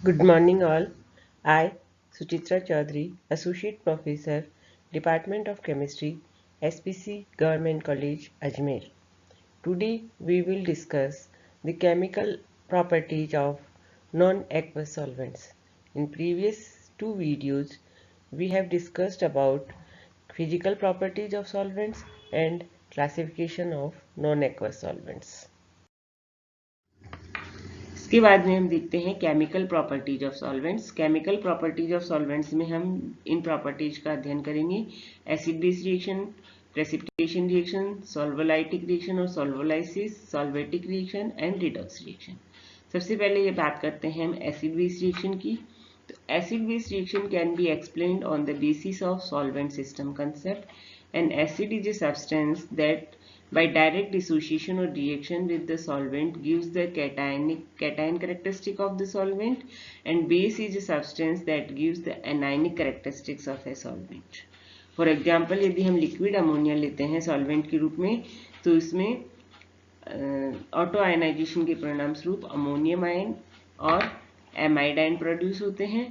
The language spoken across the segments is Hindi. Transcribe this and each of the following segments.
Good morning all. I, Suchitra Chaudhary, Associate Professor, Department of Chemistry, SPC Government College, Ajmer. Today we will discuss the chemical properties of non-aqueous solvents. In previous two videos, we have discussed about physical properties of solvents and classification of non-aqueous solvents. इसके बाद में हम देखते हैं chemical properties of solvents. Chemical properties of solvents में हम इन प्रॉपर्टीज का अध्ययन करेंगे। Acid base reaction, precipitation reaction, solvolytic reaction और solvolysis, solvatic reaction and redox reaction. सबसे पहले ये बात करते हैं हम एसिड बेस रिएक्शन की। तो acid base reaction can be explained on the basis of solvent system concept. N acid is a substance that by direct dissociation or reaction with the solvent gives the cation characteristic of the solvent, and base is a substance that gives the anionic characteristics of a solvent. For example, यदि हम लिक्विड अमोनिया लेते हैं सॉल्वेंट के रूप में तो इसमें ऑटो आयनाइजेशन के परिणाम स्वरूप अमोनियम आयन और एमाइड आयन प्रोड्यूस होते हैं।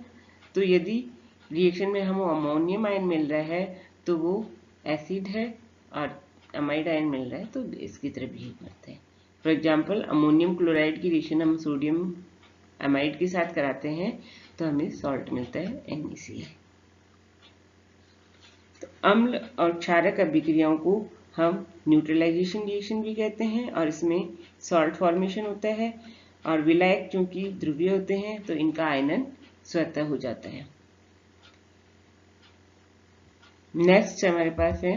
तो यदि रिएक्शन में हमें अमोनियम आयन मिल रहा है तो वो एसिड है और अमाइड आयन मिल रहा है तो इसकी तरह बिहेव करते हैं। फॉर एग्जांपल, अमोनियम क्लोराइड की रिएक्शन हम सोडियम अमाइड के साथ कराते हैं तो हमें सॉल्ट मिलता है NaCl। तो अम्ल और क्षारक अभिक्रियाओं को हम न्यूट्रलाइजेशन रिएक्शन भी कहते हैं और इसमें सॉल्ट फॉर्मेशन होता है, और विलायक चूंकि ध्रुवीय होते हैं तो इनका आयनन स्वतः हो जाता है। नेक्स्ट हमारे पास है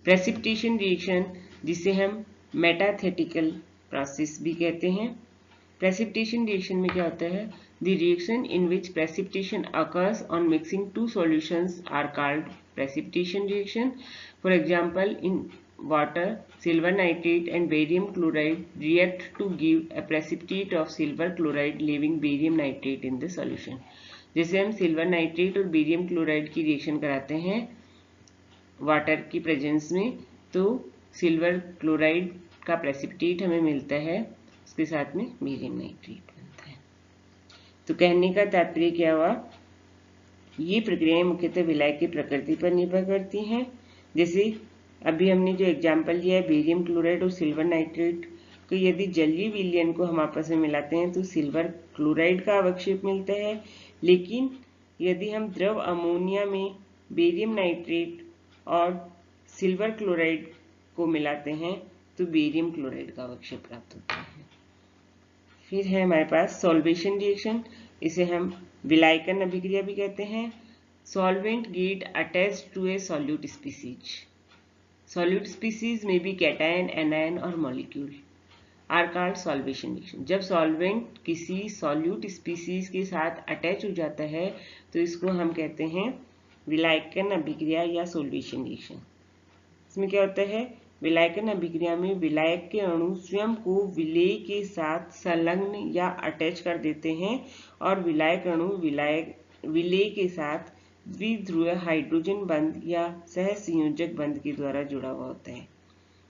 प्रेसिपिटेशन रिएक्शन, जिसे हम मेटाथेटिकल प्रोसेस भी कहते हैं। प्रेसिपिटेशन रिएक्शन में क्या होता है? The reaction in which precipitation occurs on mixing two solutions are called precipitation reaction. For example, in water silver nitrate and barium chloride react to give a precipitate of silver chloride leaving barium nitrate in the solution। जैसे हम सिल्वर नाइट्रेट और बेरियम क्लोराइड की रिएक्शन कराते हैं वाटर की प्रेजेंस में तो सिल्वर क्लोराइड का प्रेसिपिटेट हमें मिलता है, उसके साथ में बेरियम नाइट्रेट बनता है। तो कहने का तात्पर्य क्या हुआ? ये प्रक्रियाएं मुख्यतः विलायक की प्रकृति पर निर्भर करती हैं। जैसे अभी हमने जो एग्जाम्पल लिया है बेरियम क्लोराइड और सिल्वर नाइट्रेट, तो यदि जलीय विलयन को हम आपस में मिलाते हैं तो सिल्वर क्लोराइड का अवक्षेप मिलता है, लेकिन यदि हम द्रव अमोनिया में बेरियम नाइट्रेट और सिल्वर क्लोराइड को मिलाते हैं तो बेरियम क्लोराइड का अवक्षेप प्राप्त होता है। फिर है हमारे पास सॉल्वेशन रिएक्शन, इसे हम विलायकन अभिक्रिया भी कहते हैं। Solvent get attached to a solute species. Solute species में भी कैटायन, एनायन और molecule are called solvation reaction. जब सॉल्वेंट किसी सॉल्यूट स्पीसीज के साथ अटैच हो जाता है तो इसको हम कहते हैं विलायकन अभिक्रिया या सॉल्वेशन रिएक्शन। इसमें क्या होता है? विलायकन अभिक्रिया में विलायक के अणु स्वयं को विलेय के साथ संलग्न या अटैच कर देते हैं और विलायक अणु विलेय के साथ द्विध्रुव हाइड्रोजन बंध या सहसंयोजक बंध के द्वारा जुड़ा हुआ होता है।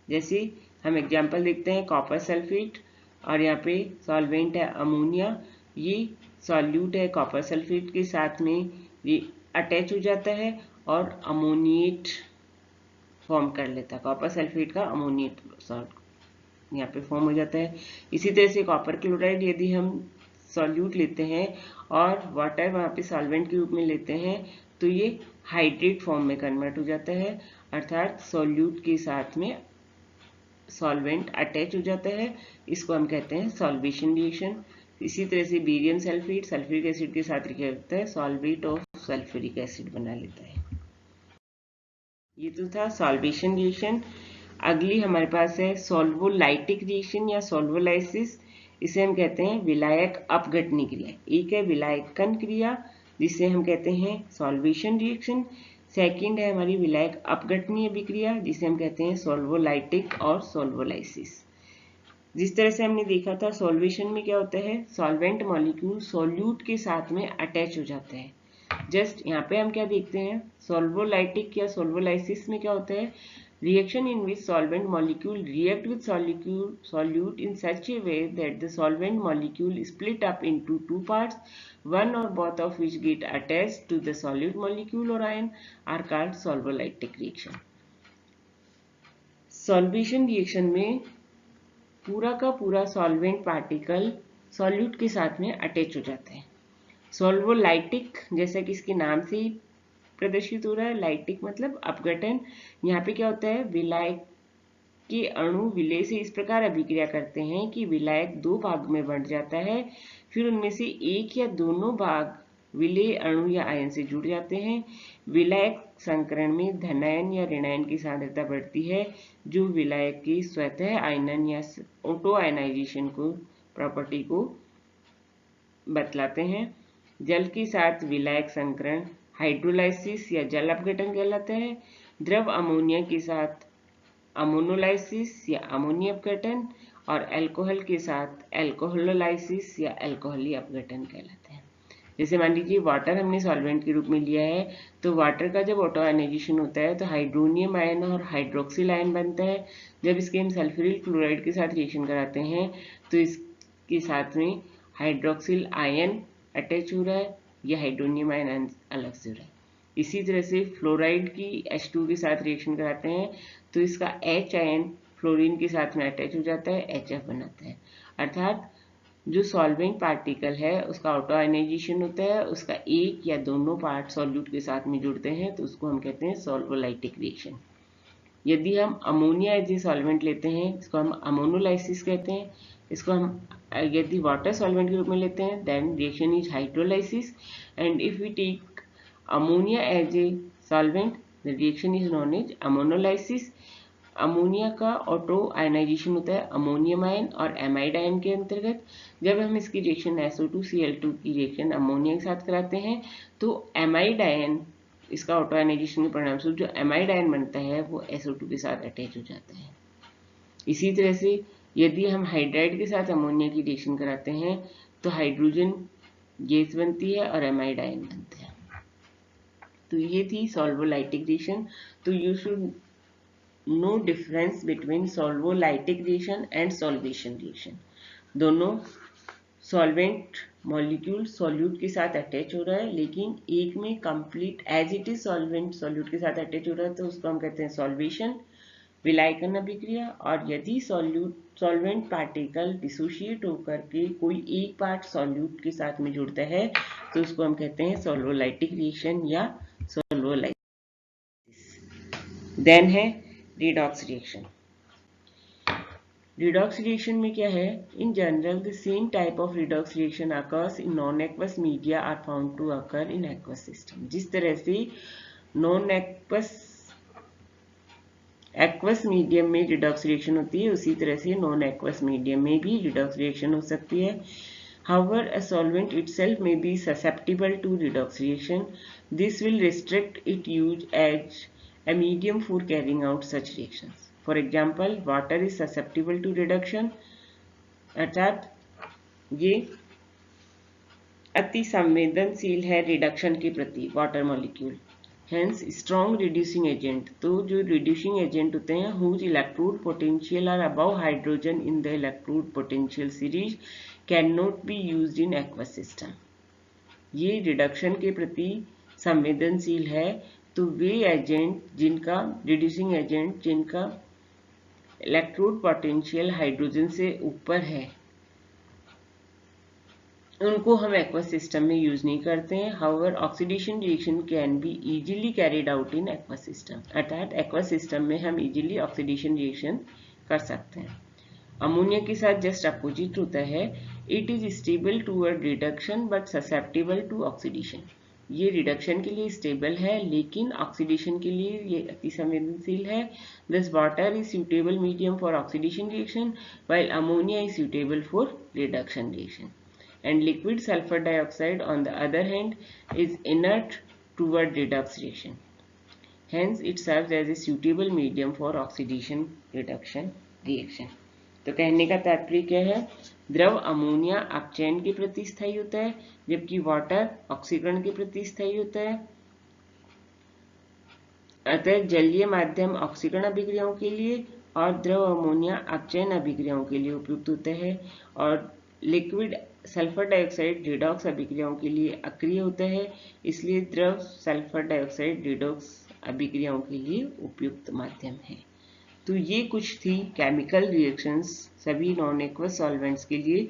जैसे हम एग्जाम्पल देखते हैं कॉपर सल्फेट, और यहाँ पे सॉल्वेंट है अमोनिया, ये सॉल्यूट है कॉपर सल्फेट के साथ में ये अटैच हो जाता है और अमोनिएट फॉर्म कर लेता है। कॉपर सल्फेट का अमोनिएट सॉल्ट यहाँ पे फॉर्म हो जाता है। इसी तरह से कॉपर क्लोराइड यदि हम सॉल्यूट लेते हैं और वाटर वहाँ पे सॉल्वेंट के रूप में लेते हैं तो ये हाइड्रेट फॉर्म में कन्वर्ट हो जाता है, अर्थात सॉल्यूट के साथ में सॉल्वेंट अटैच हो जाता है। इसको हम कहते हैं सॉल्वेशन रिएक्शन। इसी तरह से बेरियम सल्फेट सल्फ्यूरिक एसिड के साथ क्या करता है? सॉल्वेट ऑफ सल्फ्यूरिक एसिड बना लेता है। ये तो था सॉल्वेशन रिएक्शन। अगली हमारे पास है सॉल्वोलाइटिक रिएक्शन या सॉल्वोलाइसिस। इसे हम कहते हैं विलायक अपघटनी क्रिया। एक है विलायकन क्रिया जिसे हम कहते हैं सॉल्वेशन रिएक्शन। सेकंड है हमारी विलायक अपघटनीय अभिक्रिया जिसे हम कहते हैं सॉल्वोलाइटिक और सॉल्वोलाइसिस। जिस तरह से हमने देखा था सॉल्वेशन में क्या होता है? सॉल्वेंट मॉलिक्यूल सॉल्यूट के साथ में अटैच हो जाता है। जस्ट यहाँ पे हम क्या देखते हैं? सॉल्वोलाइटिक या सॉल्वोलाइसिस में क्या होता है? Reaction in which solvent molecule react with solute in such a way that the solvent molecule is split up into two parts, one or both of which get attached to the solute molecule or ion, are called solvolytic reaction. Solvation reaction में पूरा का पूरा सॉल्वेंट पार्टिकल सॉल्यूट के साथ में अटैच हो जाता है। सॉल्वोलाइटिक जैसा कि इसके नाम से ही प्रदर्शित हो रहा है, लाइटिक मतलब अपघटन। यहाँ पे क्या होता है, विलायक के अणु विलय से इस प्रकार अभिक्रिया करते हैं कि विलायक दो भाग में बंट जाता है, फिर उनमें से एक या दोनों भाग विलय अणु या आयन से जुड़ जाते हैं। विलायक संकरण में धनायन या ऋणायन की सांद्रता बढ़ती है, जो विलायक की स्वतः आयनन या ऑटो आयनाइजेशन को प्रॉपर्टी को बतलाते हैं। जल के साथ विलायक संकरण हाइड्रोलाइसिस या जल अपघटन कहलाता है। द्रव अमोनिया के साथ अमोनोलाइसिस या अमोनिया अपघटन, और अल्कोहल के साथ अल्कोहलोलाइसिस या अल्कोहली अपघटन कहलाता है। जैसे मान लीजिए वाटर हमने सॉल्वेंट के रूप में लिया है, तो वाटर का जब ऑटो आयनाइजेशन होता है तो हाइड्रोनियम आयन और हाइड्रोक्सिल आयन बनता है। जब इसके हम सल्फ्यूरिल क्लोराइड के साथ रिएक्शन कराते हैं तो इसके साथ में हाइड्रोक्सिल आयन अटैच हो रहा है या हाइड्रोनियम आयन अलग से हो रहा है। इसी तरह से फ्लोराइड की H2 के साथ रिएक्शन कराते हैं तो इसका H आयन फ्लोरीन के साथ में अटैच हो जाता है, HF बनाता है। अर्थात जो सॉल्वेंट पार्टिकल है उसका ऑटो आयनाइजेशन होता है, उसका एक या दोनों पार्ट सॉल्यूट के साथ में जुड़ते हैं तो उसको हम कहते हैं सॉल्वोलाइटिक रिएक्शन। यदि हम अमोनिया एज ए सॉल्वेंट लेते हैं, इसको हम अमोनोलाइसिस कहते हैं। इसको हम यदि वाटर सॉल्वेंट के रूप में लेते हैं then reaction is hydrolysis, and if we take ammonia as a solvent the reaction is known as ammonolysis. Ammonia का ऑटो आयनाइजेशन होता है अमोनियम आयन और एमाइड आयन के अंतर्गत। जब हम इसकी रिएक्शन SO2Cl2 की रिएक्शन अमोनिया के साथ कराते हैं तो एमाइड आयन, इसका ऑटो आयनाइजेशन के परिणाम स्वरूप जो एमाइड आयन बनता है वो SO2 के साथ अटैच हो जाता है। इसी तरह से यदि हम हाइड्राइड के साथ अमोनिया की रिएक्शन कराते हैं तो हाइड्रोजन गैस बनती है और एमाइड आयन बनता है। तो ये थी सॉल्वोलाइटिक रिएक्शन। तो you should know difference between solvolytic reaction and solvation reaction. दोनों सॉल्वेंट मॉलिक्यूल सॉल्यूट के साथ अटैच हो रहा है, लेकिन एक में complete as it is solvent solute के साथ अटैच हो रहा है तो उसको हम कहते हैं सॉल्वेशन विलायकन अभिक्रिया। और यदि सॉल्वेंट पार्टिकल डिसोशिएट होकर के कोई एक पार्ट सॉल्यूट के साथ में जुड़ता है तो उसको हम कहते हैं सॉल्वोलाइटिक रिएक्शन या सॉल्वोलाइसिस। देन है रिडॉक्स रिएक्शन। रिडॉक्स रिएक्शन में क्या है, in general the same type of redox reaction occurs in non aqueous media are found to occur in aqueous system. जिस तरह से नॉन एक्वस मीडियम में रिडॉक्स रिएक्शन होती है उसी तरह से नॉन एक्वस मीडियम में भी रिडॉक्स रिएक्शन हो सकती है। However, a solvent itself may be susceptible to redox reaction. This will restrict its use as a medium for carrying out such reactions. For example, water is susceptible to reduction. अर्थात ये अति संवेदनशील है रिडक्शन के प्रति water molecule. Hence, strong reducing agent, तो जो reducing agent होते हैं whose electrode potential are above hydrogen in the electrode potential series cannot be used in aqueous system. ये रिडक्शन के प्रति संवेदनशील है, तो वे एजेंट जिनका रिड्यूसिंग एजेंट जिनका इलेक्ट्रोड पोटेंशियल हाइड्रोजन से ऊपर है उनको हम एक्वस सिस्टम में यूज नहीं करते हैं। However oxidation reaction can be easily carried out in aqueous system, अर्थात एक्वस सिस्टम में हम इजीली ऑक्सीडेशन रिएक्शन कर सकते हैं। अमोनिया के साथ जस्ट अपोजिट होता है, it is stable toward reduction but susceptible to oxidation. ये रिडक्शन के लिए स्टेबल है लेकिन ऑक्सीडेशन के लिए ये अति संवेदनशील है। This water is suitable medium for oxidation reaction while ammonia is suitable for reduction reaction, and liquid sulfur dioxide on the other hand is inert toward redox reaction. Hence it serves as a suitable medium for oxidation reduction reaction. तो कहने का तात्पर्य क्या है, द्रव अमोनिया अपचयन के प्रति स्थायी होता है जबकि वाटर ऑक्सीकरण के प्रति स्थायी होता है। अतः जलीय माध्यम ऑक्सीकरण अभिक्रियाओं के लिए और द्रव अमोनिया अपचयन अभिक्रियाओं के लिए उपयुक्त होता है, और लिक्विड सल्फर डाइऑक्साइड रिडॉक्स अभिक्रियाओं के लिए अक्रिय होता है, इसलिए द्रव सल्फर डाइऑक्साइड रिडॉक्स अभिक्रियाओं के लिए उपयुक्त माध्यम है। तो ये कुछ थी केमिकल रिएक्शंस सभी नॉन एक्वस सॉल्वेंट्स के लिए,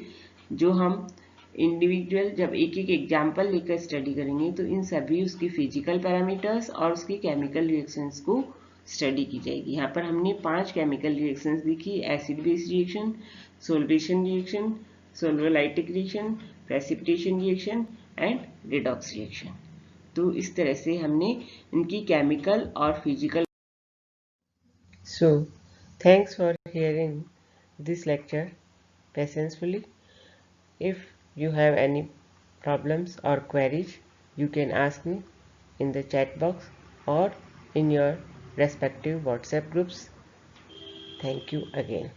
जो हम इंडिविजुअल जब एक एक एग्जाम्पल लेकर स्टडी करेंगे तो इन सभी उसकी फिजिकल पैरामीटर्स और उसकी केमिकल रिएक्शंस को स्टडी की जाएगी। यहाँ पर हमने 5 केमिकल रिएक्शंस देखी, acid base reaction, solvation reaction, solvolytic reaction, precipitation reaction and redox reaction. तो इस तरह से हमने इनकी केमिकल और physical. So, thanks for hearing this lecture patiently. If you have any problems or queries, you can ask me in the chat box or in your respective WhatsApp groups. Thank you again.